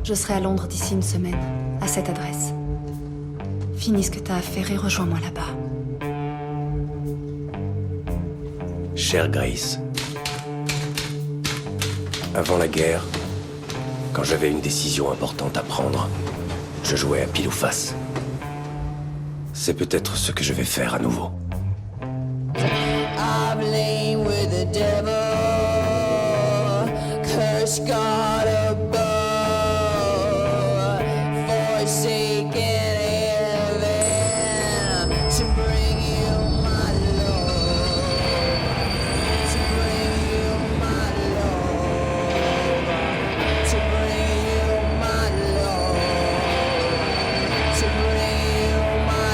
Je serai à Londres d'ici une semaine, à cette adresse. Finis ce que t'as à faire et rejoins-moi là-bas. Chère Grace, avant la guerre, quand j'avais une décision importante à prendre, je jouais à pile ou face. C'est peut-être ce que je vais faire à nouveau. I'm laying with the devil, curse God above, forsaken heaven, to bring you my love, to bring you my love, to bring you my love, to bring you my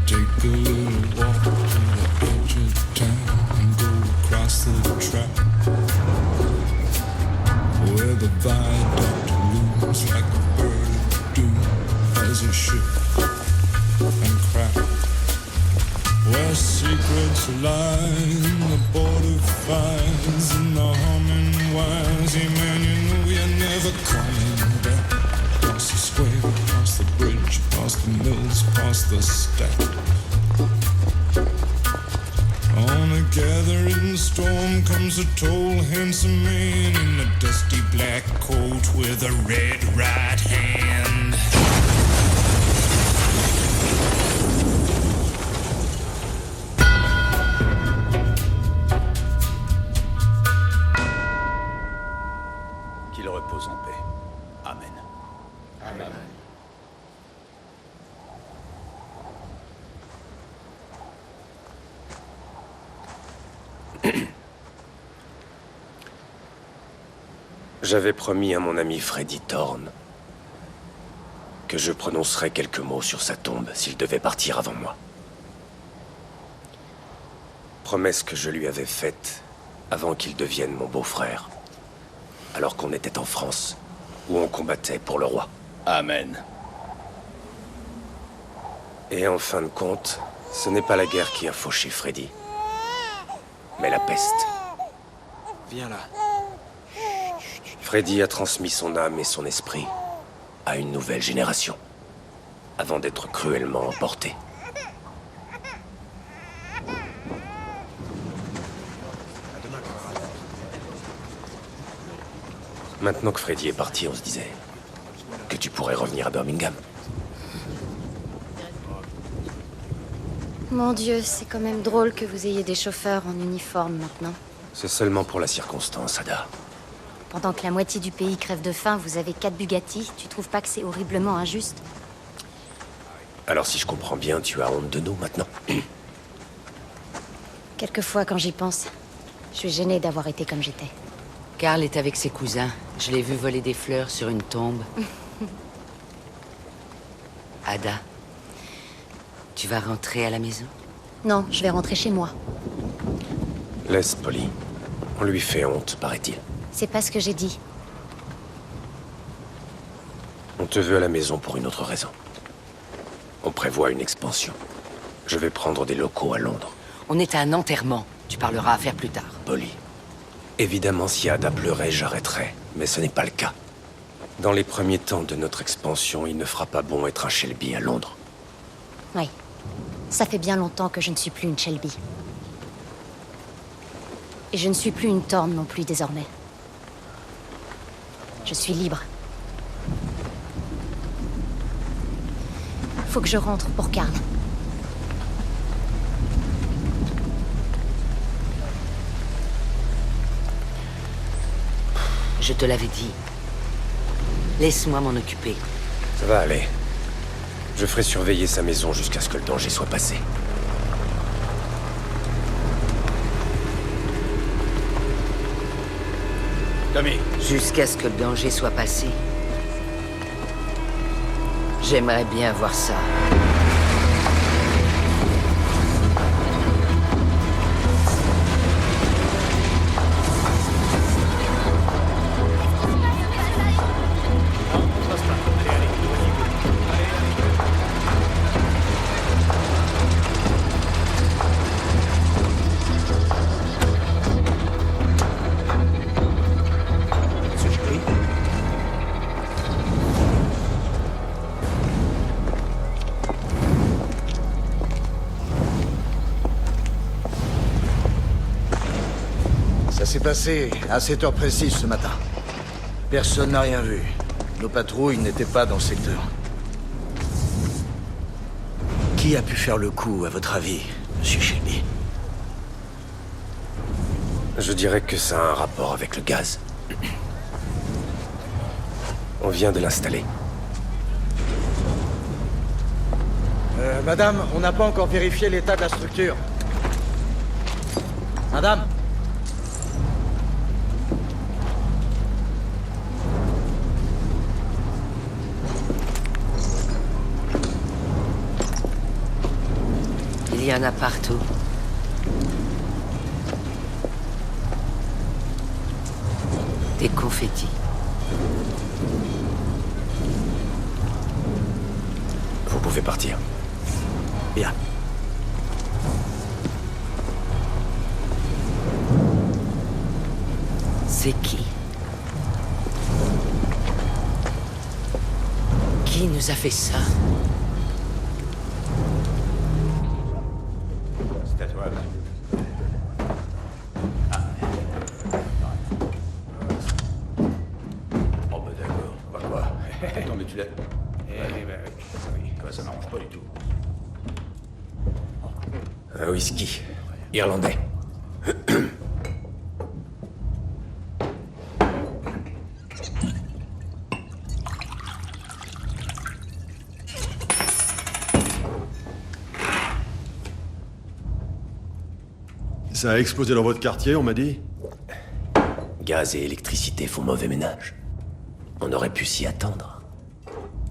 Take a little walk to the edge of town and go across the track where the viaduct looms like a bird of doom as it shifts and cracks. Where secrets lie in the border fires and the humming wires. Yeah, man, you know you're never coming back. Across the square, across the bridge, past the mills, past the stack. On a gathering storm comes a tall, handsome man in a dusty black coat with a red right hand. Qu'il repose en paix. Amen. Amen. J'avais promis à mon ami Freddy Thorne que je prononcerais quelques mots sur sa tombe s'il devait partir avant moi. Promesse que je lui avais faite avant qu'il devienne mon beau-frère, alors qu'on était en France, où on combattait pour le roi. Amen. Et en fin de compte, ce n'est pas la guerre qui a fauché Freddy, mais la peste. Viens là. Freddy a transmis son âme et son esprit à une nouvelle génération, avant d'être cruellement emporté. Maintenant que Freddy est parti, on se disait que tu pourrais revenir à Birmingham. Mon Dieu, c'est quand même drôle que vous ayez des chauffeurs en uniforme maintenant. C'est seulement pour la circonstance, Ada. Pendant que la moitié du pays crève de faim, vous avez 4 Bugatti. Tu trouves pas que c'est horriblement injuste? Alors si je comprends bien, tu as honte de nous maintenant? Quelquefois, quand j'y pense, je suis gênée d'avoir été comme j'étais. Carl est avec ses cousins. Je l'ai vu voler des fleurs sur une tombe. Ada, tu vas rentrer à la maison? Non, je vais rentrer chez moi. Laisse Polly. On lui fait honte, paraît-il. C'est pas ce que j'ai dit. On te veut à la maison pour une autre raison. On prévoit une expansion. Je vais prendre des locaux à Londres. On est à un enterrement. Tu parleras à faire plus tard. Polly. Évidemment, si Ada pleurait, j'arrêterais. Mais ce n'est pas le cas. Dans les premiers temps de notre expansion, il ne fera pas bon être un Shelby à Londres. Oui. Ça fait bien longtemps que je ne suis plus une Shelby. Et je ne suis plus une Thorne non plus désormais. Je suis libre. Faut que je rentre pour Karl. Je te l'avais dit. Laisse-moi m'en occuper. Ça va aller. Je ferai surveiller sa maison jusqu'à ce que le danger soit passé. Tommy, Jusqu'à ce que le danger soit passé. J'aimerais bien voir ça. Ça s'est passé à 7 heures précises ce matin. Personne n'a rien vu. Nos patrouilles n'étaient pas dans le secteur. Qui a pu faire le coup, à votre avis, Monsieur Shelby? Je dirais que ça a un rapport avec le gaz. On vient de l'installer. Madame, on n'a pas encore vérifié l'état de la structure. Madame? Il y en a partout. Des confettis. Vous pouvez partir. Bien. C'est qui? Qui nous a fait ça? c'est à toi. Oh bah d'accord. Bah quoi? Attends, mais tu l'as... Eh ben oui. Quoi, ça m'arrange pas du tout. Un whisky. Irlandais. Ça a explosé dans votre quartier, on m'a dit? Gaz et électricité font mauvais ménage. On aurait pu s'y attendre.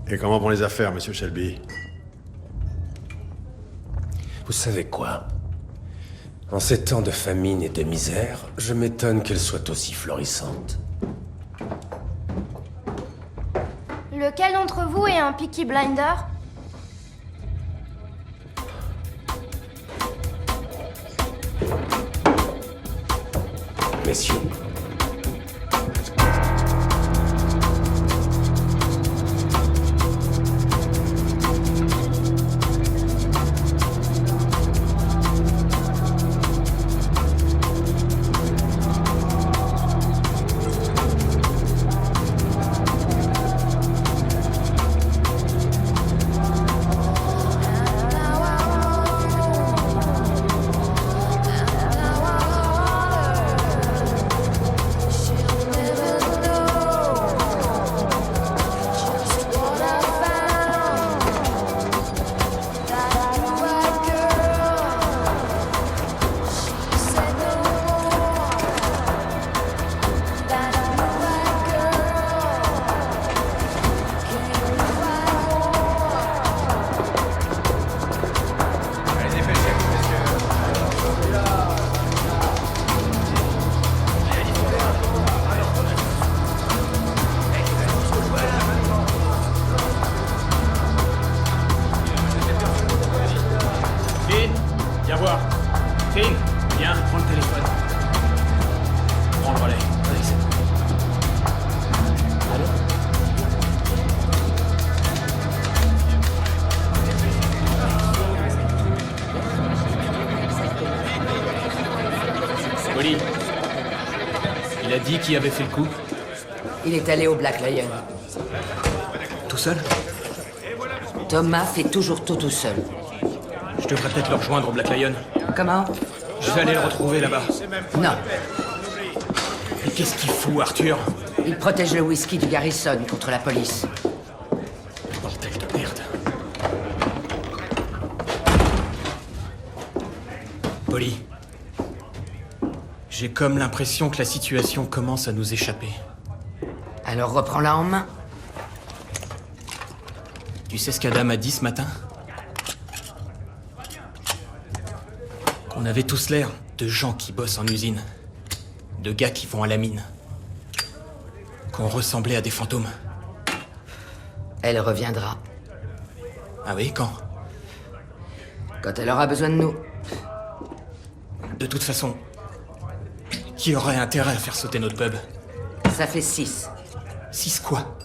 Et comment vont les affaires, monsieur Shelby? Vous savez quoi? En ces temps de famine et de misère, je m'étonne qu'elle soit aussi florissante. Lequel d'entre vous est un Peaky Blinder? Messieurs, Finn, viens voir. Finn, viens, prends le téléphone. Prends le relais. Vas-y, c'est bon. Allô? Molly, il a dit qui avait fait le coup? Il est allé au Black Lion. Tout seul? Thomas fait toujours tout seul. Je devrais peut-être le rejoindre au Black Lion. Comment? Je vais aller le retrouver là-bas. Non. Mais qu'est-ce qu'il fout, Arthur? Il protège le whisky du Garrison contre la police. Bordel de merde. Polly. J'ai comme l'impression que la situation commence à nous échapper. Alors reprends-la en main. Tu sais ce qu'Adam a dit ce matin? Qu'on avait tous l'air de gens qui bossent en usine. De gars qui vont à la mine. Qu'on ressemblait à des fantômes. Elle reviendra. Ah oui, quand? Quand elle aura besoin de nous. De toute façon, qui aurait intérêt à faire sauter notre pub? Ça fait 6. 6 quoi?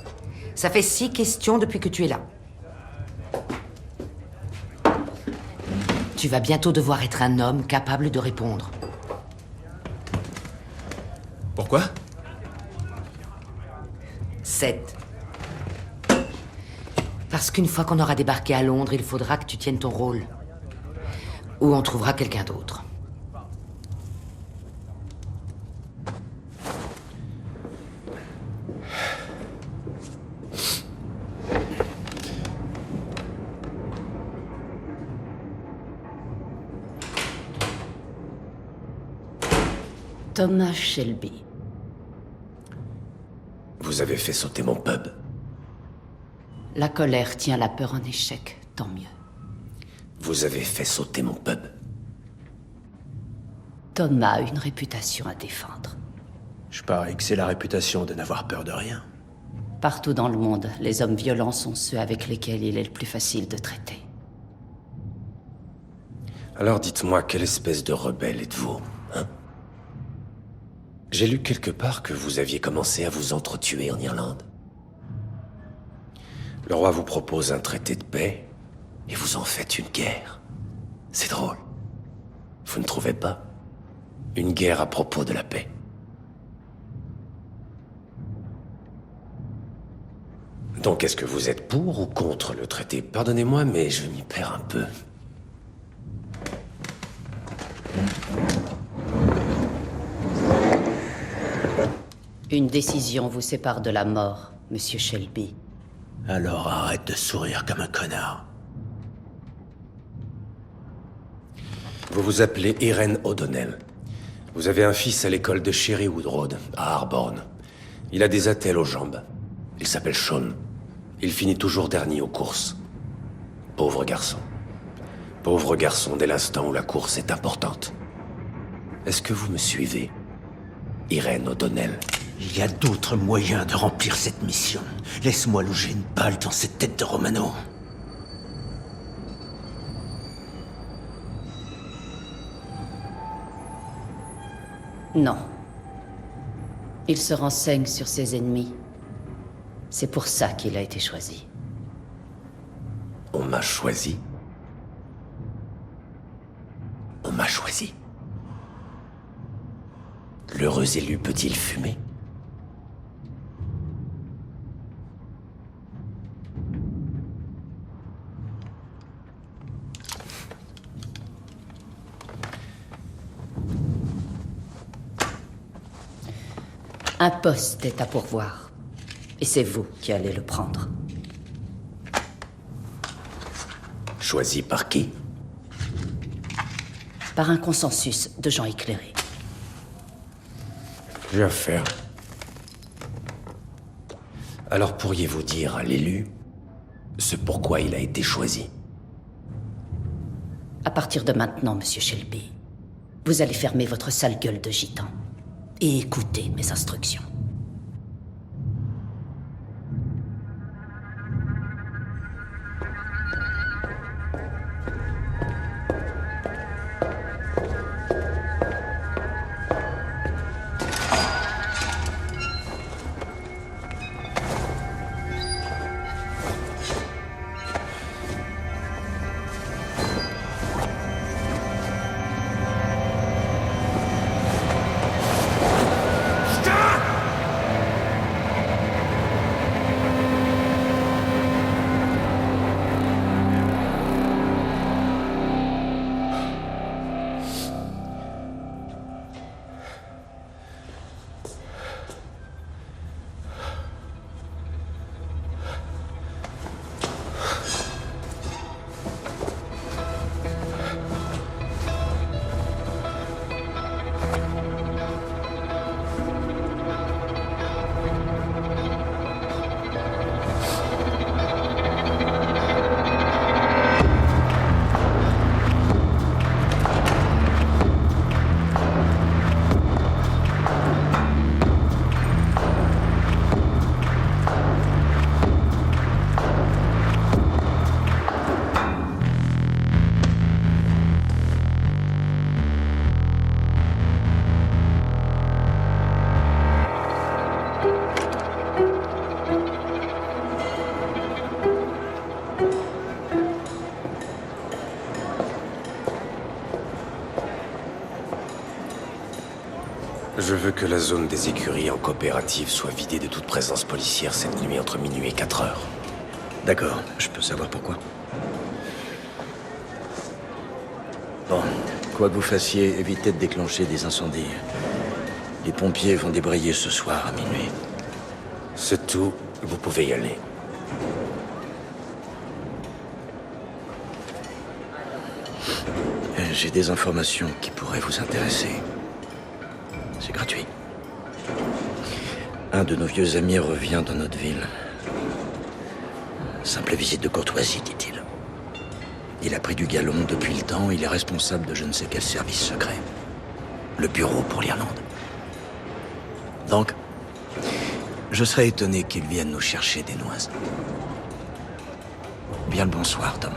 Ça fait 6 questions depuis que tu es là. Tu vas bientôt devoir être un homme capable de répondre. Pourquoi? 7. Parce qu'une fois qu'on aura débarqué à Londres, il faudra que tu tiennes ton rôle. Ou on trouvera quelqu'un d'autre. Thomas Shelby. Vous avez fait sauter mon pub. La colère tient la peur en échec, tant mieux. Vous avez fait sauter mon pub. Thomas a une réputation à défendre. Je parie que c'est la réputation de n'avoir peur de rien. Partout dans le monde, les hommes violents sont ceux avec lesquels il est le plus facile de traiter. Alors dites-moi, quelle espèce de rebelle êtes-vous, hein? J'ai lu quelque part que vous aviez commencé à vous entretuer en Irlande. Le roi vous propose un traité de paix, et vous en faites une guerre. C'est drôle. Vous ne trouvez pas? Une guerre à propos de la paix. Donc est-ce que vous êtes pour ou contre le traité? Pardonnez-moi, mais je m'y perds un peu. Une décision vous sépare de la mort, Monsieur Shelby. Alors arrête de sourire comme un connard. Vous vous appelez Irene O'Donnell. Vous avez un fils à l'école de Cherrywood Road, à Harborne. Il a des attelles aux jambes. Il s'appelle Sean. Il finit toujours dernier aux courses. Pauvre garçon. Pauvre garçon dès l'instant où la course est importante. Est-ce que vous me suivez, Irene O'Donnell? Il y a d'autres moyens de remplir cette mission. Laisse-moi loger une balle dans cette tête de Romano. Non. Il se renseigne sur ses ennemis. C'est pour ça qu'il a été choisi. On m'a choisi. On m'a choisi. L'heureux élu peut-il fumer? Un poste est à pourvoir. Et c'est vous qui allez le prendre. Choisi par qui? Par un consensus de gens éclairés. J'ai affaire. Alors pourriez-vous dire à l'élu ce pourquoi il a été choisi? À partir de maintenant, Monsieur Shelby, vous allez fermer votre sale gueule de gitan et écouter mes instructions. Je veux que la zone des écuries en coopérative soit vidée de toute présence policière cette nuit entre minuit et 4 heures. D'accord, je peux savoir pourquoi. Bon, quoi que vous fassiez, évitez de déclencher des incendies. Les pompiers vont débrayer ce soir à minuit. C'est tout, vous pouvez y aller. J'ai des informations qui pourraient vous intéresser. C'est gratuit. Un de nos vieux amis revient dans notre ville. Simple visite de courtoisie, dit-il. Il a pris du galon depuis le temps, il est responsable de je ne sais quel service secret. Le bureau pour l'Irlande. Donc, je serais étonné qu'il vienne nous chercher des noises. Bien le bonsoir, Tom.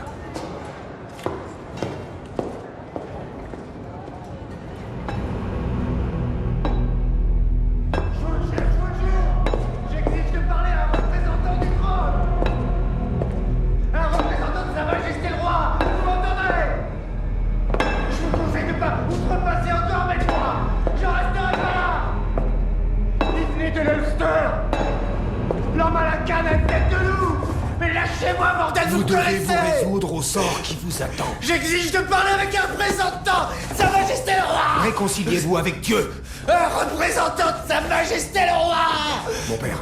Vous devez vous résoudre au sort qui vous attend. J'exige de parler avec un représentant de Sa Majesté le Roi. Réconciliez-vous avec Dieu. Un représentant de Sa Majesté le Roi. Mon père.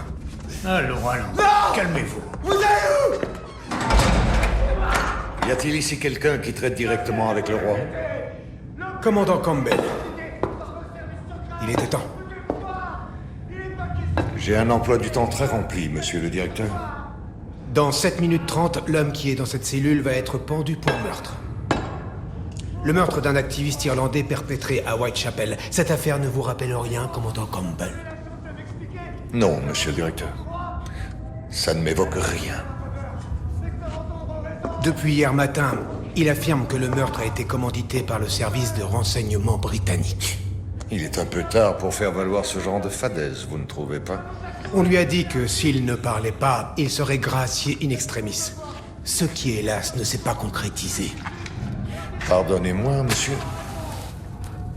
Allons. Non. Calmez-vous. Vous allez où? Y a-t-il ici quelqu'un qui traite directement avec le roi? Commandant Campbell. Il était temps. J'ai un emploi du temps très rempli, monsieur le directeur. Dans 7 minutes 30, l'homme qui est dans cette cellule va être pendu pour meurtre. Le meurtre d'un activiste irlandais perpétré à Whitechapel. Cette affaire ne vous rappelle rien, commandant Campbell? Non, monsieur le directeur. Ça ne m'évoque rien. Depuis hier matin, il affirme que le meurtre a été commandité par le service de renseignement britannique. Il est un peu tard pour faire valoir ce genre de fadaise, vous ne trouvez pas? On lui a dit que s'il ne parlait pas, il serait gracié in extremis. Ce qui, hélas, ne s'est pas concrétisé. Pardonnez-moi, monsieur.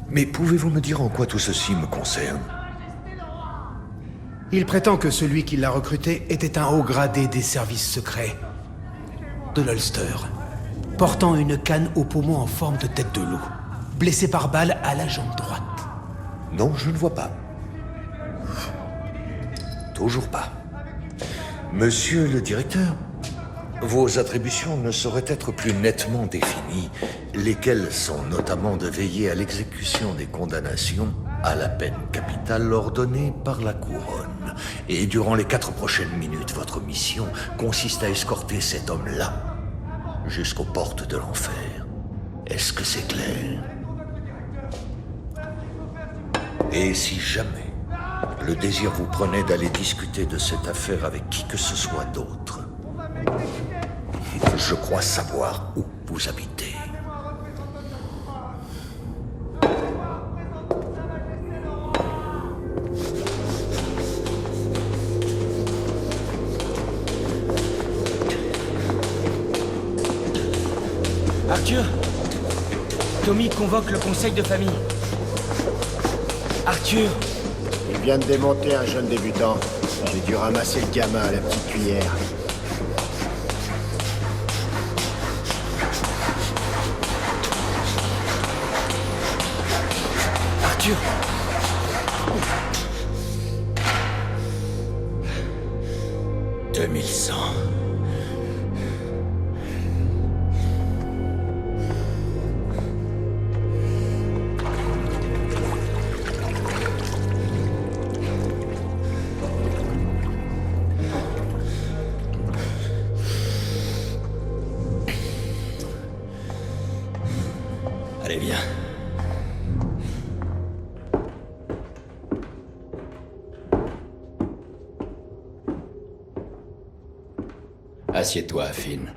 Mais pouvez-vous me dire en quoi tout ceci me concerne? Il prétend que celui qui l'a recruté était un haut gradé des services secrets de l'Ulster, portant une canne au poumon en forme de tête de loup, blessé par balle à la jambe droite. Non, je ne vois pas. Toujours pas. Monsieur le directeur, vos attributions ne sauraient être plus nettement définies, lesquelles sont notamment de veiller à l'exécution des condamnations à la peine capitale ordonnée par la couronne. Et durant les 4 prochaines minutes, votre mission consiste à escorter cet homme-là jusqu'aux portes de l'enfer. Est-ce que c'est clair? Et si jamais le désir vous prenait d'aller discuter de cette affaire avec qui que ce soit d'autre, je crois savoir où vous habitez. Arthur, Tommy convoque le conseil de famille. Arthur! Il vient de démonter un jeune débutant. J'ai dû ramasser le gamin à la petite cuillère. Arthur! « 2100. Allez, viens. Assieds-toi, Finn.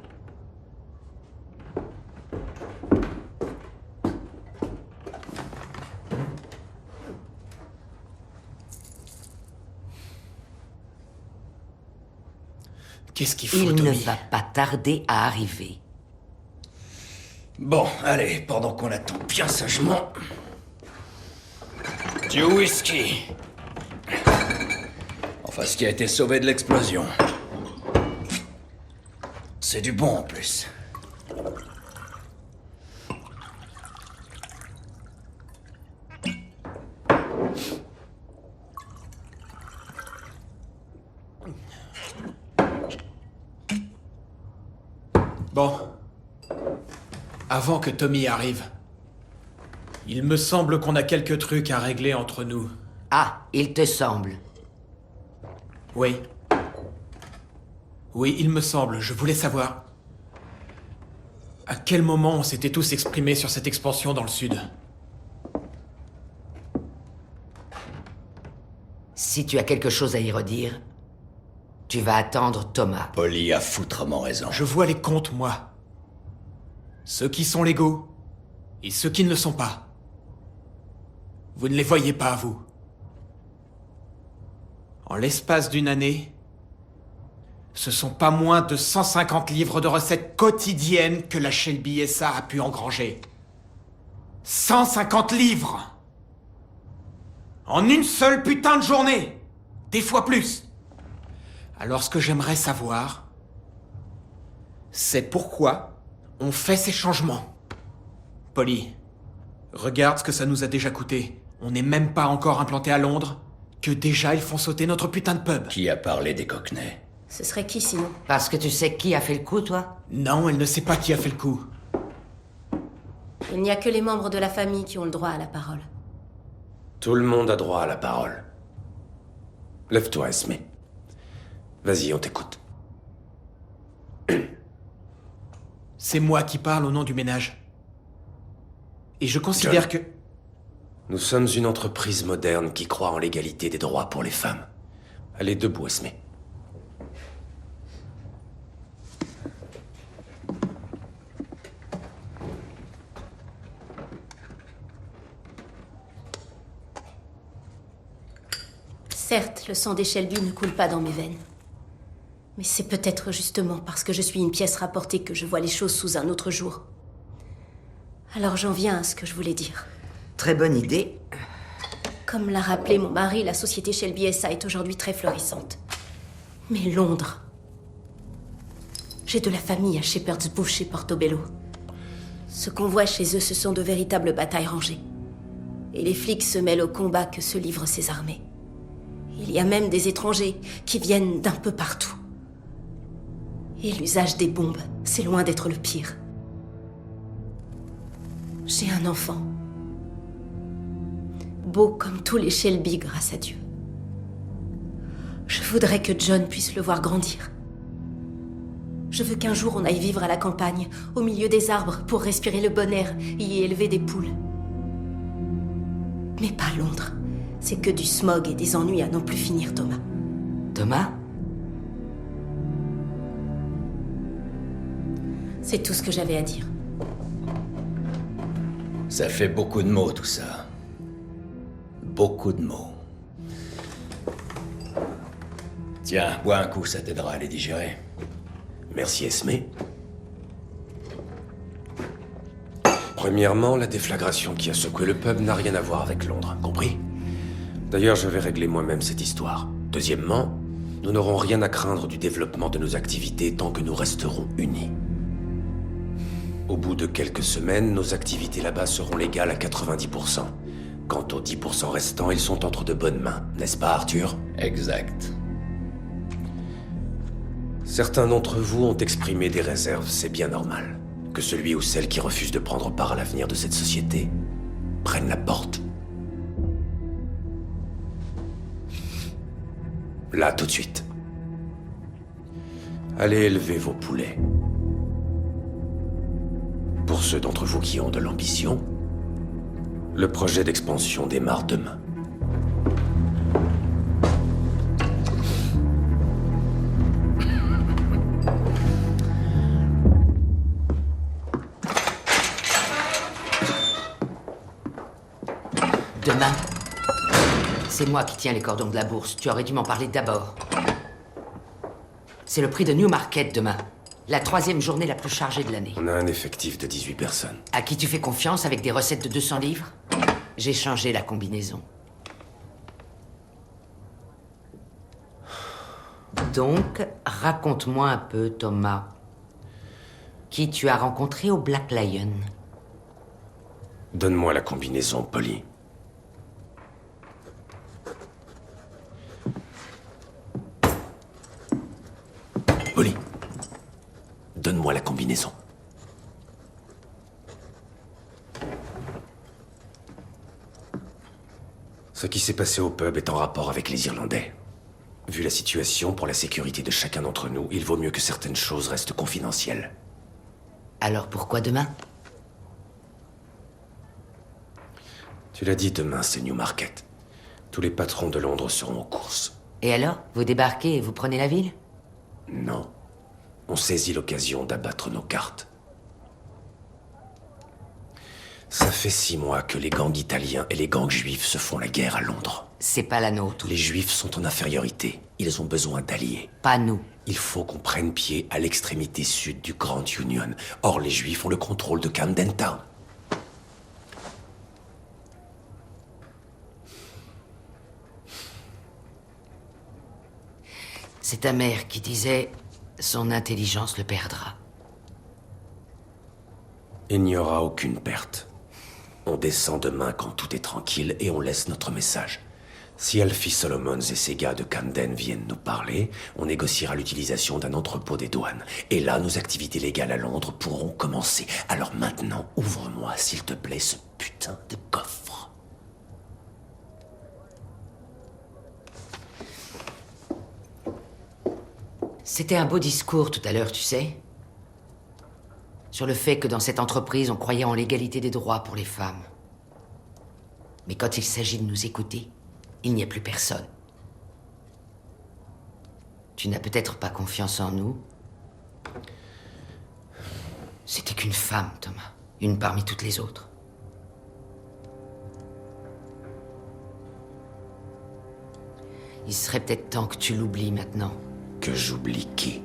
Qu'est-ce qu'il faut, Il Tommy? ne va pas tarder à arriver. Bon, allez, pendant qu'on attend bien sagement... Du whisky. Enfin, ce qui a été sauvé de l'explosion. C'est du bon en plus. Bon. Avant que Tommy arrive, il me semble qu'on a quelques trucs à régler entre nous. Ah, il te semble. Oui. Oui, il me semble. Je voulais savoir... à quel moment on s'était tous exprimés sur cette expansion dans le sud? Si tu as quelque chose à y redire, tu vas attendre Thomas. Polly a foutrement raison. Je vois les comptes, moi. Ceux qui sont légaux et ceux qui ne le sont pas. Vous ne les voyez pas, vous. En l'espace d'une année, ce sont pas moins de 150 livres de recettes quotidiennes que la Shelby SA a pu engranger. 150 livres! En une seule putain de journée! Des fois plus! Alors ce que j'aimerais savoir, c'est pourquoi on fait ces changements. Polly, regarde ce que ça nous a déjà coûté. On n'est même pas encore implanté à Londres, que déjà ils font sauter notre putain de pub. Qui a parlé des Cockneys? Ce serait qui sinon? Parce que tu sais qui a fait le coup, toi? Non, elle ne sait pas qui a fait le coup. Il n'y a que les membres de la famille qui ont le droit à la parole. Tout le monde a droit à la parole. Lève-toi, Esme. Vas-y, on t'écoute. C'est moi qui parle au nom du ménage. Et je considère John, que... Nous sommes une entreprise moderne qui croit en l'égalité des droits pour les femmes. Allez, debout, Esme. Certes, le sang des Shelby ne coule pas dans mes veines. Mais c'est peut-être justement parce que je suis une pièce rapportée que je vois les choses sous un autre jour. Alors j'en viens à ce que je voulais dire. Très bonne idée. Comme l'a rappelé mon mari, la société Shelby SA est aujourd'hui très florissante. Mais Londres... J'ai de la famille à Shepherd's Bush et Portobello. Ce qu'on voit chez eux, ce sont de véritables batailles rangées. Et les flics se mêlent au combat que se livrent ces armées. Il y a même des étrangers qui viennent d'un peu partout. Et l'usage des bombes, c'est loin d'être le pire. J'ai un enfant. Beau comme tous les Shelby, grâce à Dieu. Je voudrais que John puisse le voir grandir. Je veux qu'un jour on aille vivre à la campagne, au milieu des arbres, pour respirer le bon air et y élever des poules. Mais pas Londres. C'est que du smog et des ennuis à n'en plus finir, Thomas. Thomas? C'est tout ce que j'avais à dire. Ça fait beaucoup de mots, tout ça. Beaucoup de mots. Tiens, bois un coup, ça t'aidera à les digérer. Merci, Esme. Premièrement, la déflagration qui a secoué le pub n'a rien à voir avec Londres, compris? D'ailleurs, je vais régler moi-même cette histoire. Deuxièmement, nous n'aurons rien à craindre du développement de nos activités tant que nous resterons unis. Au bout de quelques semaines, nos activités là-bas seront légales à 90%. Quant aux 10% restants, ils sont entre de bonnes mains, n'est-ce pas, Arthur? Exact. Certains d'entre vous ont exprimé des réserves, c'est bien normal. Que celui ou celle qui refuse de prendre part à l'avenir de cette société prenne la porte. Là, tout de suite. Allez élever vos poulets. Pour ceux d'entre vous qui ont de l'ambition, le projet d'expansion démarre demain. Demain, c'est moi qui tiens les cordons de la bourse. Tu aurais dû m'en parler d'abord. C'est le prix de Newmarket demain. La 3e journée la plus chargée de l'année. On a un effectif de 18 personnes. À qui tu fais confiance avec des recettes de 200 livres? J'ai changé la combinaison. Donc, raconte-moi un peu, Thomas. Qui tu as rencontré au Black Lion? Donne-moi la combinaison, Polly. Polly, donne-moi la combinaison. Ce qui s'est passé au pub est en rapport avec les Irlandais. Vu la situation, pour la sécurité de chacun d'entre nous, il vaut mieux que certaines choses restent confidentielles. Alors pourquoi demain? Tu l'as dit, demain, c'est Newmarket. Tous les patrons de Londres seront aux courses. Et alors? Vous débarquez et vous prenez la ville? Non. On saisit l'occasion d'abattre nos cartes. Ça fait 6 mois que les gangs italiens et les gangs juifs se font la guerre à Londres. C'est pas la nôtre. Les juifs sont en infériorité. Ils ont besoin d'alliés. Pas nous. Il faut qu'on prenne pied à l'extrémité sud du Grand Union. Or, les juifs ont le contrôle de Camden Town. C'est ta mère qui disait « Son intelligence le perdra ». Il n'y aura aucune perte. On descend demain quand tout est tranquille et on laisse notre message. Si Alfie Solomons et ses gars de Camden viennent nous parler, on négociera l'utilisation d'un entrepôt des douanes. Et là, nos activités légales à Londres pourront commencer. Alors maintenant, ouvre-moi, s'il te plaît, ce putain de coffre. C'était un beau discours tout à l'heure, tu sais. Sur le fait que dans cette entreprise, on croyait en l'égalité des droits pour les femmes. Mais quand il s'agit de nous écouter, il n'y a plus personne. Tu n'as peut-être pas confiance en nous. C'était qu'une femme, Thomas. Une parmi toutes les autres. Il serait peut-être temps que tu l'oublies maintenant. Que j'oublie qui?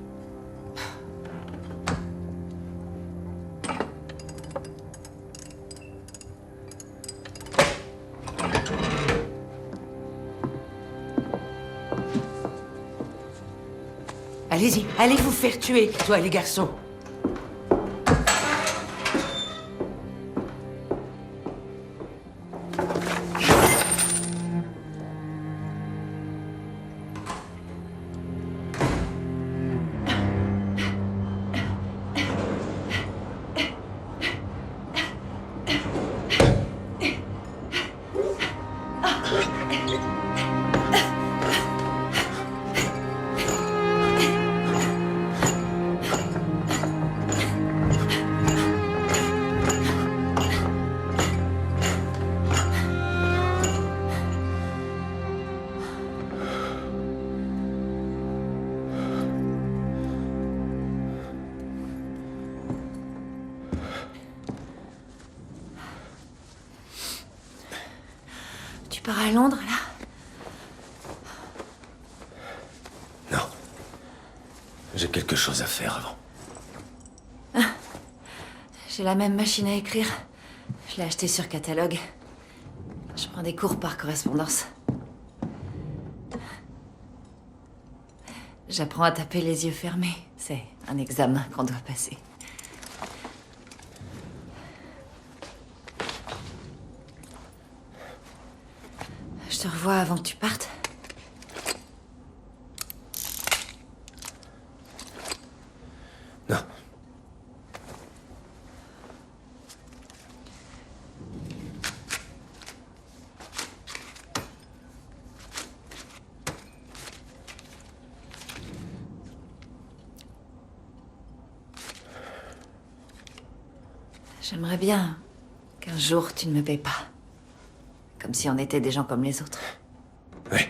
Allez-y, allez vous faire tuer, toi les garçons. Tu pars à Londres, là? Non. J'ai quelque chose à faire avant. Ah. J'ai la même machine à écrire. Je l'ai achetée sur catalogue. Je prends des cours par correspondance. J'apprends à taper les yeux fermés. C'est un examen qu'on doit passer. Je te revois avant que tu partes. Non. J'aimerais bien qu'un jour tu ne me payes pas. Comme si on était des gens comme les autres. Ouais.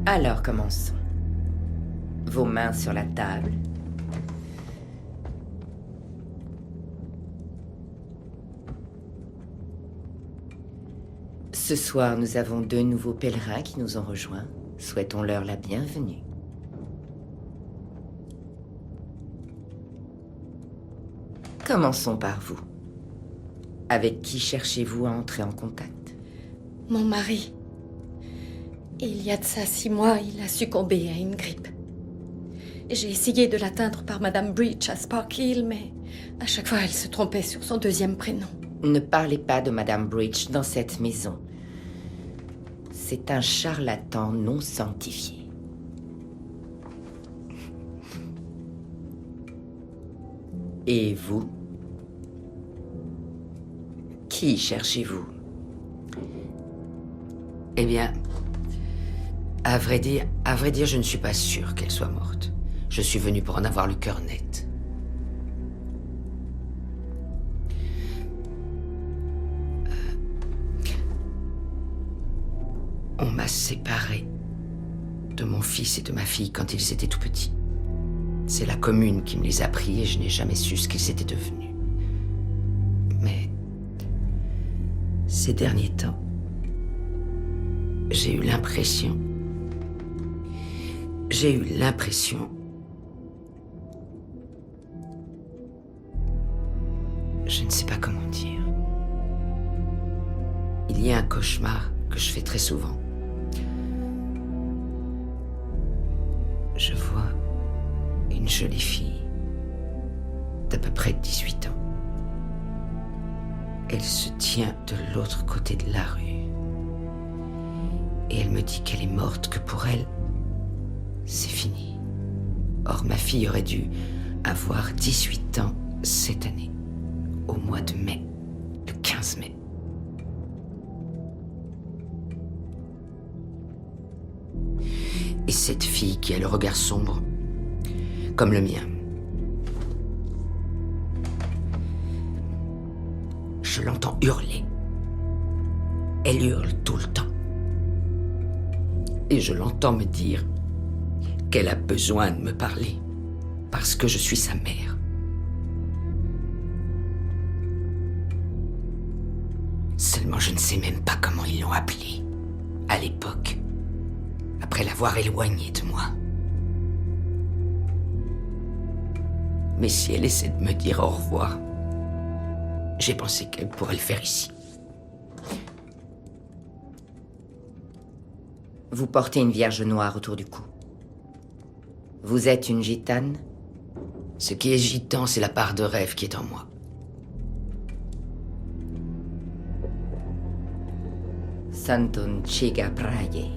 Alors, commençons. Vos mains sur la table. Ce soir, nous avons 2 nouveaux pèlerins qui nous ont rejoints. Souhaitons-leur la bienvenue. Commençons par vous. Avec qui cherchez-vous à entrer en contact? Mon mari. Il y a de ça 6 mois, il a succombé à une grippe. J'ai essayé de l'atteindre par Madame Breach à Spark Hill, mais à chaque fois, elle se trompait sur son 2e prénom. Ne parlez pas de Madame Breach dans cette maison. C'est un charlatan non sanctifié. Et vous? Qui cherchez-vous? Eh bien, à vrai dire, je ne suis pas sûr qu'elle soit morte. Je suis venu pour en avoir le cœur net. On m'a séparé de mon fils et de ma fille quand ils étaient tout petits. C'est la commune qui me les a pris et je n'ai jamais su ce qu'ils étaient devenus. Mais ces derniers temps, j'ai eu l'impression... Je ne sais pas comment dire. Il y a un cauchemar que je fais très souvent. Je vois une jolie fille d'à peu près 18 ans. Elle se tient de l'autre côté de la rue. Et elle me dit qu'elle est morte, que pour elle, c'est fini. Or, ma fille aurait dû avoir 18 ans cette année, au mois de mai, le 15 mai. Et cette fille qui a le regard sombre, comme le mien, je l'entends hurler. Elle hurle tout le temps. Et je l'entends me dire qu'elle a besoin de me parler, parce que je suis sa mère. Seulement, je ne sais même pas comment ils l'ont appelée, à l'époque, après l'avoir éloignée de moi. Mais si elle essaie de me dire au revoir, j'ai pensé qu'elle pourrait le faire ici. Vous portez une vierge noire autour du cou. Vous êtes une gitane? Ce qui est gitan, c'est la part de rêve qui est en moi. Santun chiga praye.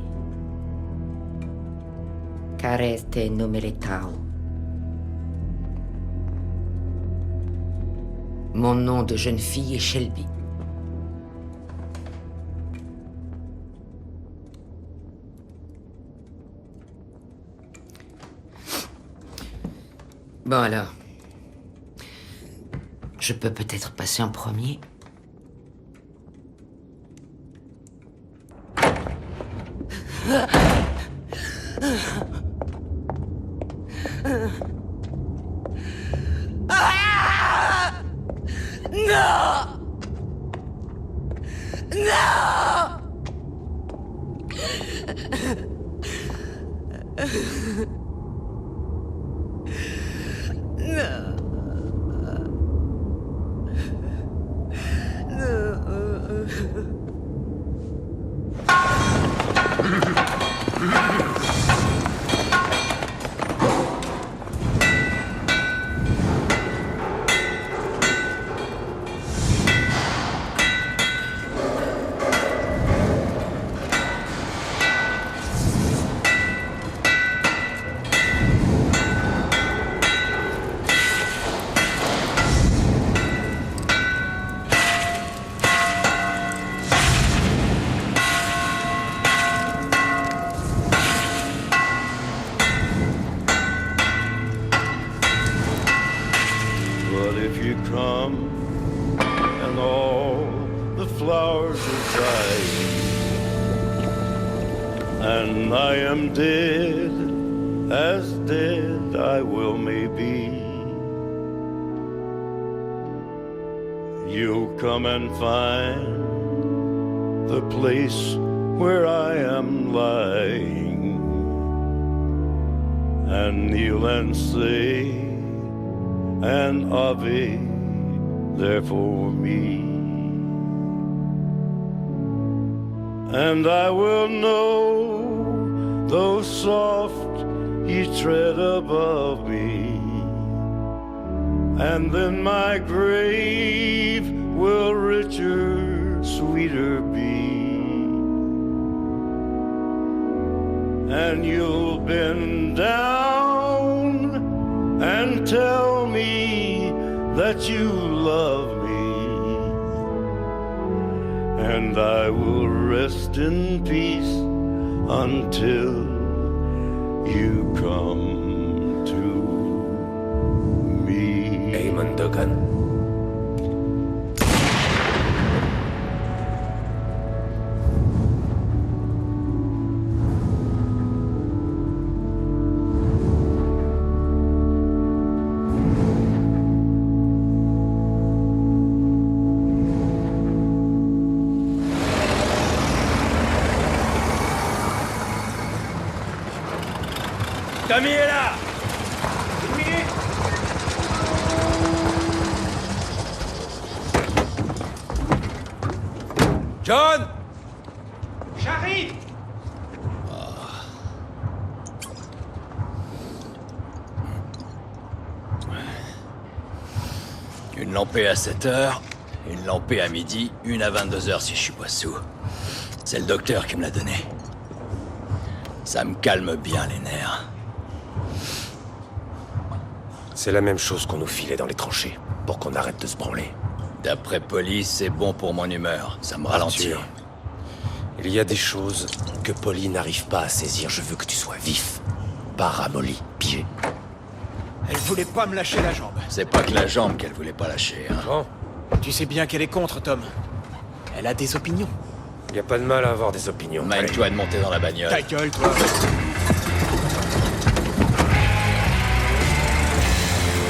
Careste numeretao. Mon nom de jeune fille est Shelby. Bon alors, je peux peut-être passer en premier. Non! Non! But if you come and all the flowers are dying and I am dead, as dead I will may be. You'll come and find the place where I am lying, and kneel and say an Ave there for me. And I will know, though soft ye tread above me, and then my grave will richer, sweeter be. And you'll bend down and tell me that you love me, and I will rest in peace until you come to me. Eamon Duggan. Tommy est là! John! J'arrive! Une lampée à 7h, une lampée à midi, une à 22h si je suis pas sous. C'est le docteur qui me l'a donné. Ça me calme bien les nerfs. C'est la même chose qu'on nous filait dans les tranchées, pour qu'on arrête de se branler. D'après police, c'est bon pour mon humeur. Ça me ralentit. Arthur, il y a des choses que Polly n'arrive pas à saisir. Je veux que tu sois vif, pas ramolli, pigé. Elle voulait pas me lâcher la jambe. C'est pas que la jambe qu'elle voulait pas lâcher, hein. Bon. Tu sais bien qu'elle est contre, Tom. Elle a des opinions. Y a pas de mal à avoir des opinions. Mène-toi de monter dans la bagnole. Ta gueule, toi.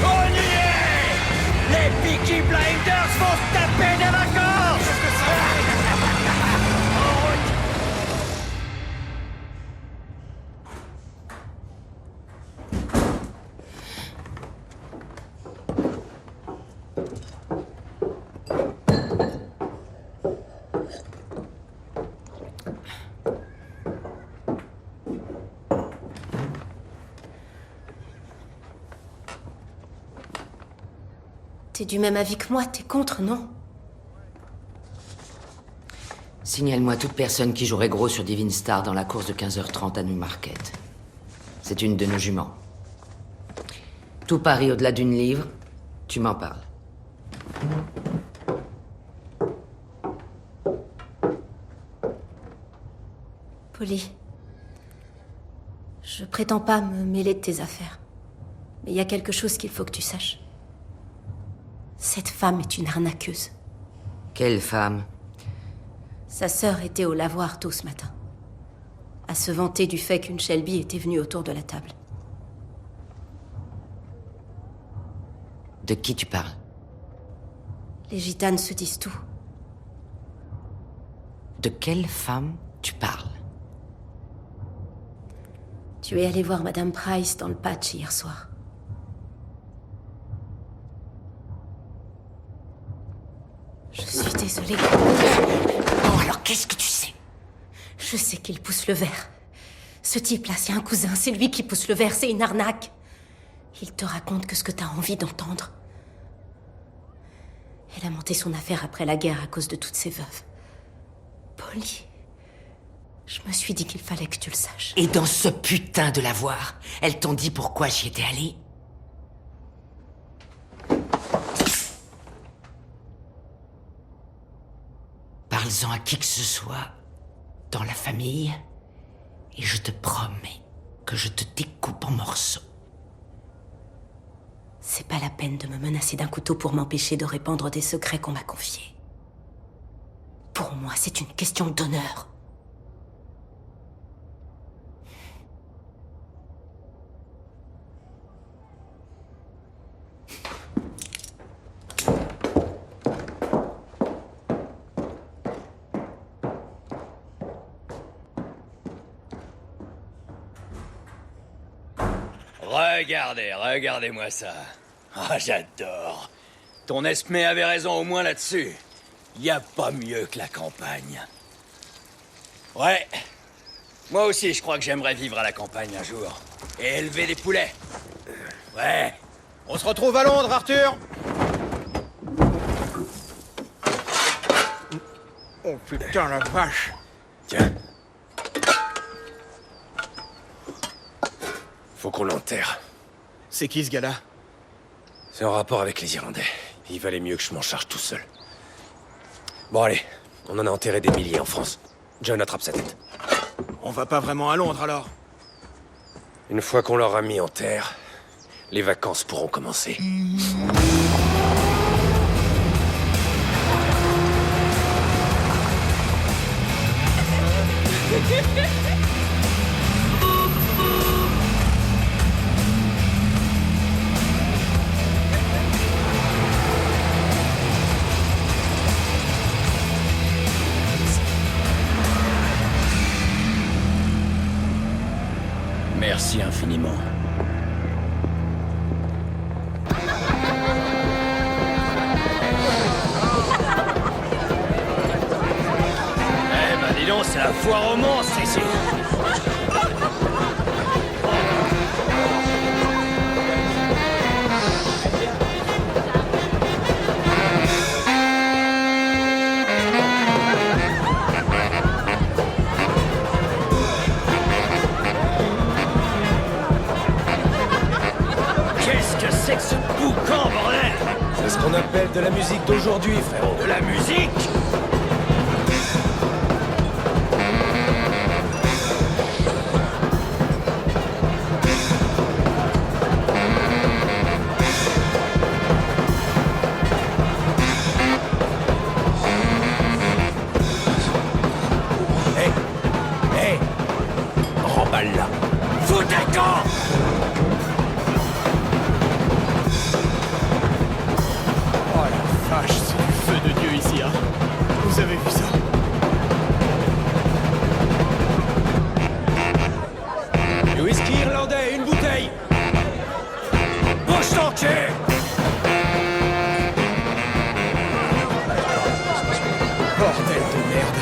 On y est! Les Peaky Blinders vont se taper des vacances! T'es du même avis que moi, t'es contre, non? Signale-moi toute personne qui jouerait gros sur Divine Star dans la course de 15h30 à Newmarket. C'est une de nos juments. Tout pari au-delà d'une livre, tu m'en parles. Polly, je prétends pas me mêler de tes affaires. Mais il y a quelque chose qu'il faut que tu saches. Cette femme est une arnaqueuse. Quelle femme? Sa sœur était au lavoir tôt ce matin, à se vanter du fait qu'une Shelby était venue autour de la table. De qui tu parles? Les gitanes se disent tout. De quelle femme tu parles? Tu es allé voir Madame Price dans le patch hier soir. Je suis désolée. Oh, alors qu'est-ce que tu sais? Je sais qu'il pousse le verre. Ce type-là, c'est un cousin, c'est lui qui pousse le verre, c'est une arnaque. Il te raconte que ce que t'as envie d'entendre. Elle a monté son affaire après la guerre à cause de toutes ses veuves. Polly, je me suis dit qu'il fallait que tu le saches. Et dans ce putain de lavoir, elles t'ont dit pourquoi j'y étais allée? Parle-en à qui que ce soit dans la famille et je te promets que je te découpe en morceaux. C'est pas la peine de me menacer d'un couteau pour m'empêcher de répandre des secrets qu'on m'a confiés. Pour moi, c'est une question d'honneur. Regardez-moi ça. Ah, j'adore. Ton Esmé avait raison au moins là-dessus. Y a pas mieux que la campagne. Ouais. Moi aussi, je crois que j'aimerais vivre à la campagne un jour. Et élever des poulets. Ouais. On se retrouve à Londres, Arthur! Oh putain, la vache! Tiens. Faut qu'on l'enterre. C'est qui ce gars-là? C'est en rapport avec les Irlandais. Il valait mieux que je m'en charge tout seul. Bon allez, on en a enterré des milliers en France. John attrape sa tête. On va pas vraiment à Londres alors? Une fois qu'on l'aura mis en terre, les vacances pourront commencer. Merci infiniment. Eh ben dis donc, c'est la foire aux monstres ici. C'est que ce boucan, bordel! C'est ce qu'on appelle de la musique d'aujourd'hui, frérot. De la musique? Hé! Remballe-la. Fous tes camps! Vache, c'est du feu de Dieu ici, hein. Vous avez vu ça? Du whisky irlandais, une bouteille! Bouge ton cul! Bordel de merde.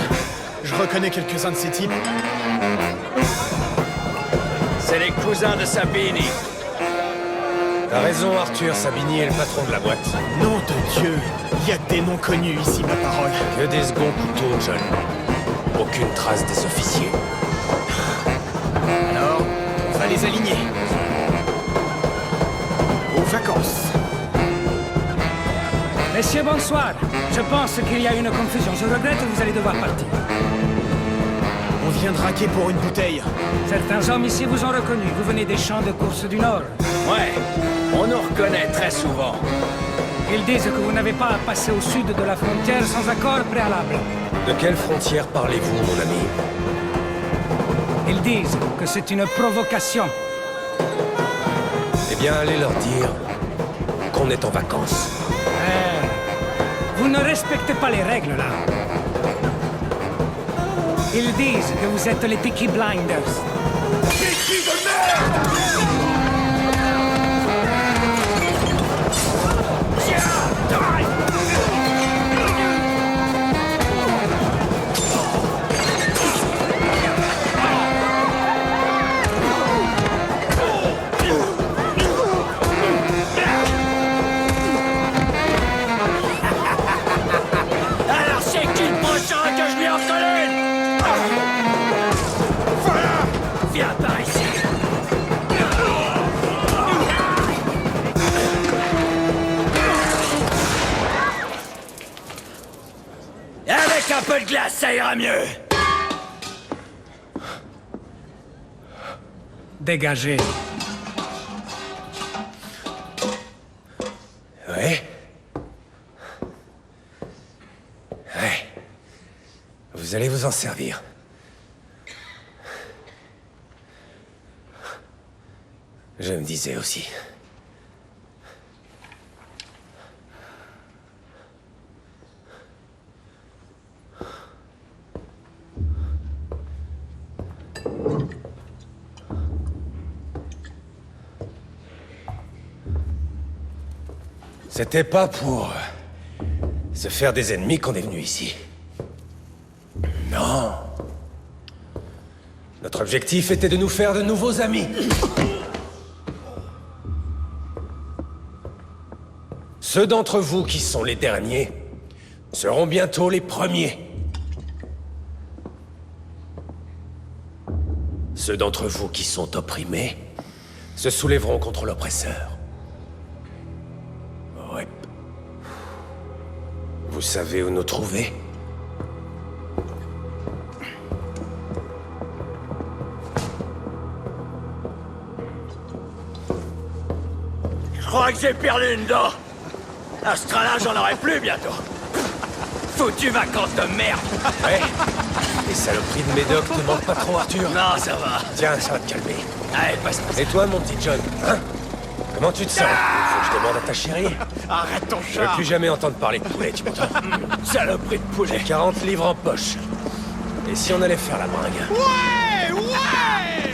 Je reconnais quelques-uns de ces types. C'est les cousins de Sabini. T'as raison, Arthur. Sabini est le patron de la boîte. Nom de Dieu! Il y a des noms connus ici, ma parole. Que des seconds couteaux, John. Aucune trace des officiers. Alors, on va les aligner. Aux vacances. Messieurs, bonsoir. Je pense qu'il y a une confusion. Je regrette, vous allez devoir partir. On vient de raquer pour une bouteille. Certains hommes ici vous ont reconnu. Vous venez des champs de course du Nord. Ouais, on nous reconnaît très souvent. Ils disent que vous n'avez pas à passer au sud de la frontière sans accord préalable. De quelle frontière parlez-vous, mon ami? Ils disent que c'est une provocation. Eh bien, allez leur dire qu'on est en vacances. Vous ne respectez pas les règles, là. Ils disent que vous êtes les Peaky Blinders. Peaky de merde! Alors c'est qui le prochain que je lui en colle une? Voilà! Viens par ici! Avec un peu de glace, ça ira mieux! Dégagez. Ouais. Ouais. Vous allez vous en servir. Je me disais aussi. C'était pas pour se faire des ennemis qu'on est venu ici. Non. Notre objectif était de nous faire de nouveaux amis. Ceux d'entre vous qui sont les derniers seront bientôt les premiers. Ceux d'entre vous qui sont opprimés se soulèveront contre l'oppresseur. Ouais. Vous savez où nous trouver? Je crois que j'ai perdu une dent. À ce train-là, j'en aurai plus bientôt. Foutues vacances de merde. Ouais. Les saloperies de Médoc te manquent pas trop, Arthur? Non, ça va. Tiens, ça va te calmer. Allez, passe. Et toi, mon petit John, hein? Comment tu te sens? Faut que je demande à ta chérie. Arrête ton Je veux chat. plus jamais entendre parler de poulet, tu m'entends? Saloperie de poulet. J'ai 40 livres en poche. Et si on allait faire la bringue? Ouais, ouais.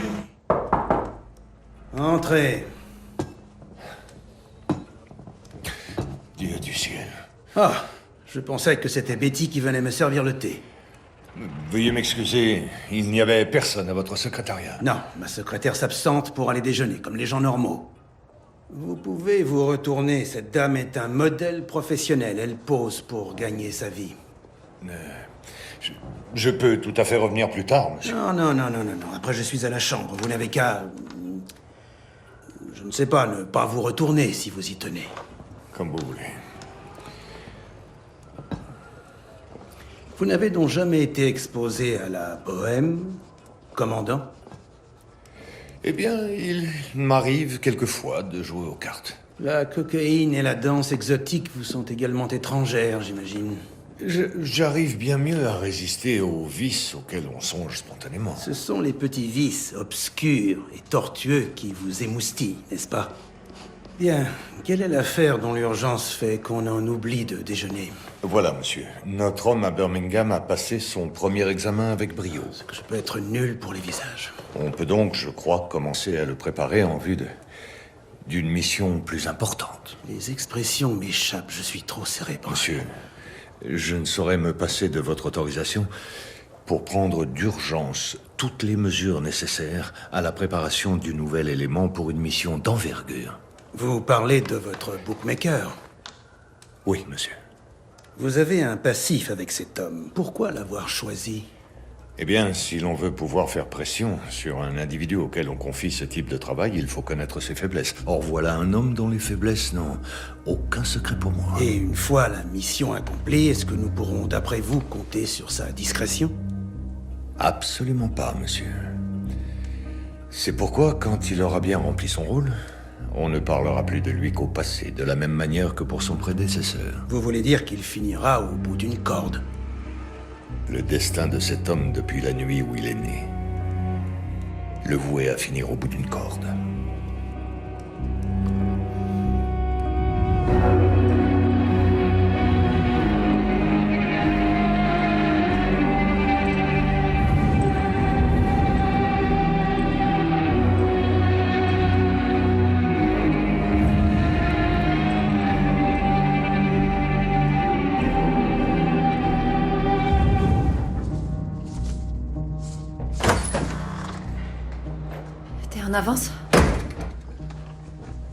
Entrez. Dieu du ciel. Ah, je pensais que c'était Betty qui venait me servir le thé. Veuillez m'excuser, il n'y avait personne à votre secrétariat. Non, ma secrétaire s'absente pour aller déjeuner, comme les gens normaux. Vous pouvez vous retourner, cette dame est un modèle professionnel, elle pose pour gagner sa vie. Je peux tout à fait revenir plus tard, monsieur. Non, après je suis à la chambre, vous n'avez qu'à... Je ne sais pas, ne pas vous retourner si vous y tenez. Comme vous voulez. Vous n'avez donc jamais été exposé à la bohème, commandant? Eh bien, il m'arrive quelquefois de jouer aux cartes. La cocaïne et la danse exotique vous sont également étrangères, j'imagine. J'arrive bien mieux à résister aux vices auxquels on songe spontanément. Ce sont les petits vices obscurs et tortueux qui vous émoustillent, n'est-ce pas? Bien, quelle est l'affaire dont l'urgence fait qu'on en oublie de déjeuner? Voilà, monsieur. Notre homme à Birmingham a passé son premier examen avec brio. Ce que je peux être nul pour les visages. On peut donc, je crois, commencer à le préparer en vue d'une mission plus importante. Les expressions m'échappent, je suis trop cérébral. Monsieur, je ne saurais me passer de votre autorisation pour prendre d'urgence toutes les mesures nécessaires à la préparation du nouvel élément pour une mission d'envergure. Vous parlez de votre bookmaker? Oui, monsieur. Vous avez un passif avec cet homme. Pourquoi l'avoir choisi? Eh bien, si l'on veut pouvoir faire pression sur un individu auquel on confie ce type de travail, il faut connaître ses faiblesses. Or, voilà un homme dont les faiblesses n'ont aucun secret pour moi. Et une fois la mission accomplie, est-ce que nous pourrons, d'après vous, compter sur sa discrétion? Absolument pas, monsieur. C'est pourquoi, quand il aura bien rempli son rôle, on ne parlera plus de lui qu'au passé, de la même manière que pour son prédécesseur. Vous voulez dire qu'il finira au bout d'une corde? Le destin de cet homme depuis la nuit où il est né le vouait à finir au bout d'une corde. T'es en avance?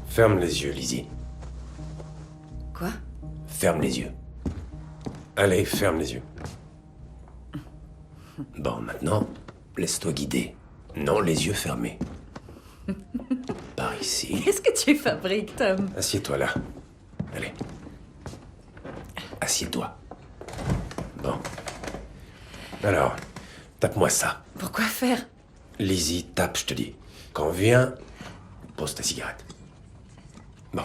Ferme les yeux, Lizzie. Quoi? Ferme les yeux. Allez, ferme les yeux. Bon, maintenant, laisse-toi guider. Non, les yeux fermés. Par ici. Qu'est-ce que tu fabriques, Tom? Assieds-toi là. Allez. Assieds-toi. Bon. Alors, tape-moi ça. Pourquoi faire? Lizzie, tape, je te dis. Quand vient... Pose ta cigarette. Bon.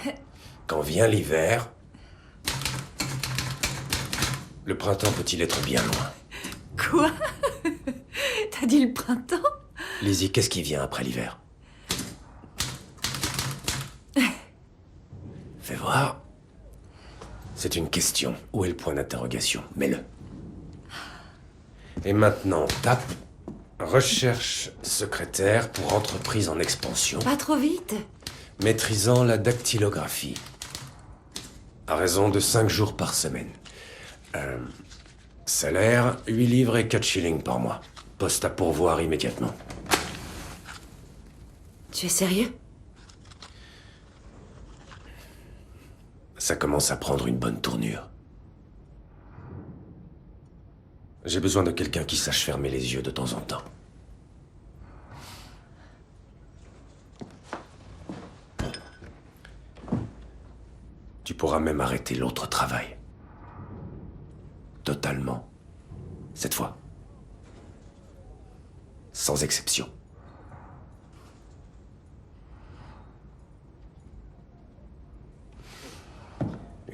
Quand vient l'hiver... Le printemps peut-il être bien loin? Quoi? T'as dit le printemps? Lizzie, qu'est-ce qui vient après l'hiver? Fais voir. C'est une question. Où est le point d'interrogation? Mets-le. Et maintenant, tape. Recherche secrétaire pour entreprise en expansion. Pas trop vite. Maîtrisant la dactylographie. À raison de 5 jours par semaine. Salaire, 8 livres et 4 shillings par mois. Poste à pourvoir immédiatement. Tu es sérieux? Ça commence à prendre une bonne tournure. J'ai besoin de quelqu'un qui sache fermer les yeux de temps en temps. Tu pourras même arrêter l'autre travail. Totalement. Cette fois. Sans exception.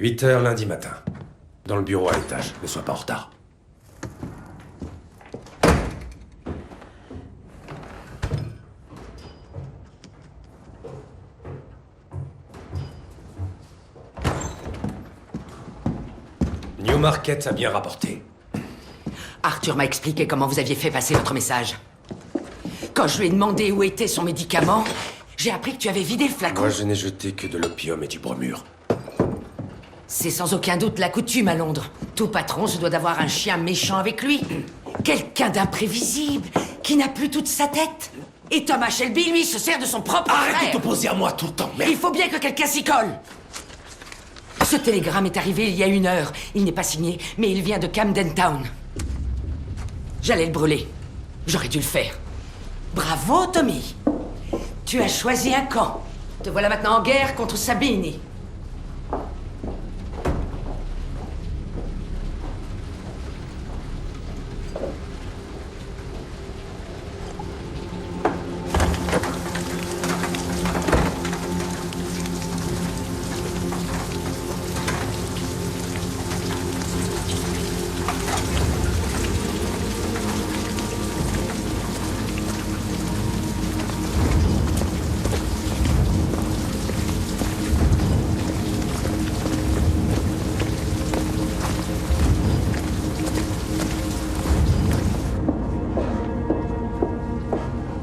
« 8h lundi matin. Dans le bureau à l'étage. Ne sois pas en retard. » Newmarket a bien rapporté. Arthur m'a expliqué comment vous aviez fait passer votre message. Quand je lui ai demandé où était son médicament, j'ai appris que tu avais vidé le flacon. Moi, je n'ai jeté que de l'opium et du bromure. C'est sans aucun doute la coutume à Londres. Tout patron se doit d'avoir un chien méchant avec lui. Quelqu'un d'imprévisible, qui n'a plus toute sa tête. Et Thomas Shelby, lui, se sert de son propre frère. Arrête de t'opposer à moi tout le temps, merde. Il faut bien que quelqu'un s'y colle. Ce télégramme est arrivé il y a 1 heure. Il n'est pas signé, mais il vient de Camden Town. J'allais le brûler. J'aurais dû le faire. Bravo, Tommy. Tu as choisi un camp. Te voilà maintenant en guerre contre Sabini.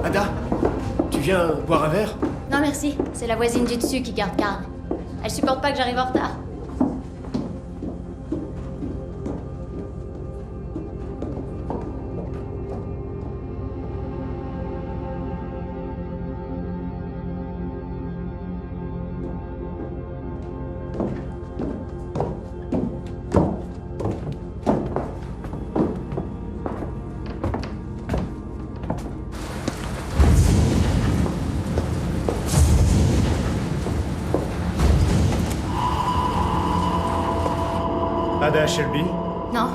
Ada, tu viens boire un verre? Non merci, c'est la voisine du dessus qui garde Carl. Elle supporte pas que j'arrive en retard. Ada Shelby? Non.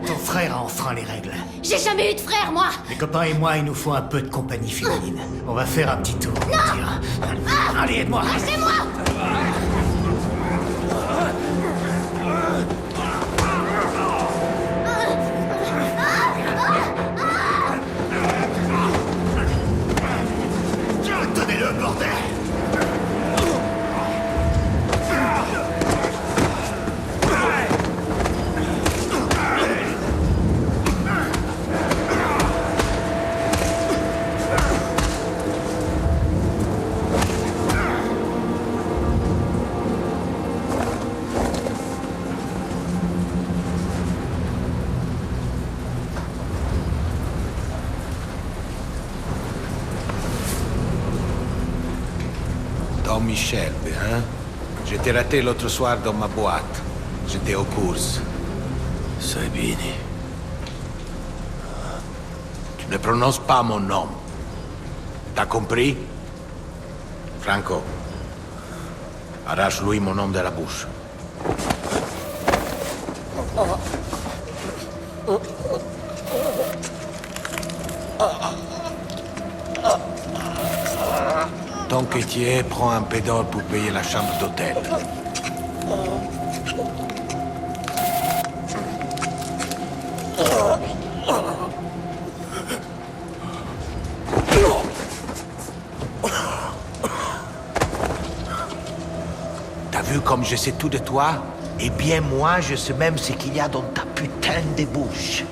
Ton frère a enfreint les règles. J'ai jamais eu de frère, moi. Les copains et moi, il nous faut un peu de compagnie féminine. On va faire un petit tour. Non. Allez, aide-moi. Lâchez-moi. Tenez-le, bordel! Tommy Shelby, hein? Je t'ai raté l'autre soir dans ma boîte. J'étais aux courses. Sabini. Tu ne prononces pas mon nom. T'as compris? Franco. Arrache-lui mon nom de la bouche. Tant que tu es, prends un peu d'or pour payer la chambre d'hôtel. T'as vu comme je sais tout de toi? Eh bien, moi, je sais même ce qu'il y a dans ta putain de bouche.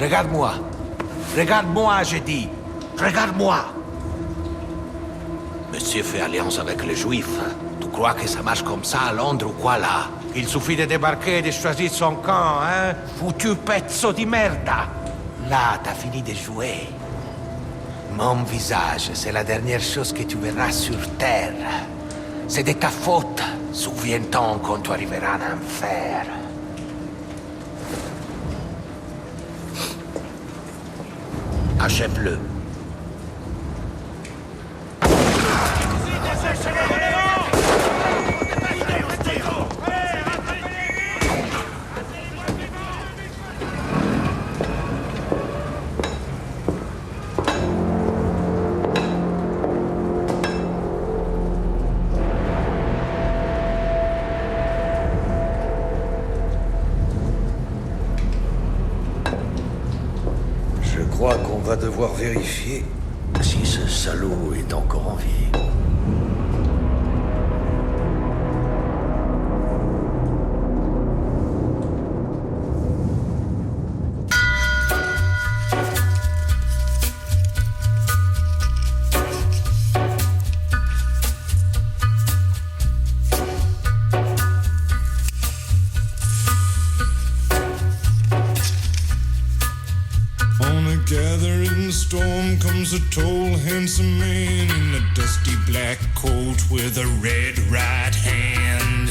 Regarde-moi. Regarde-moi, j'ai dit. Regarde-moi. Monsieur fait alliance avec les Juifs. Tu crois que ça marche comme ça à Londres ou quoi, là? Il suffit de débarquer et de choisir son camp, hein? Foutu pezzo di merda. Là, t'as fini de jouer. Mon visage, c'est la dernière chose que tu verras sur Terre. C'est de ta faute. Souviens-t'en quand tu arriveras en enfer. Achève-le. Je crois qu'on va devoir vérifier si ce salaud est encore en vie. On a gathering storm comes a tall, handsome man in a dusty black coat with a red right hand.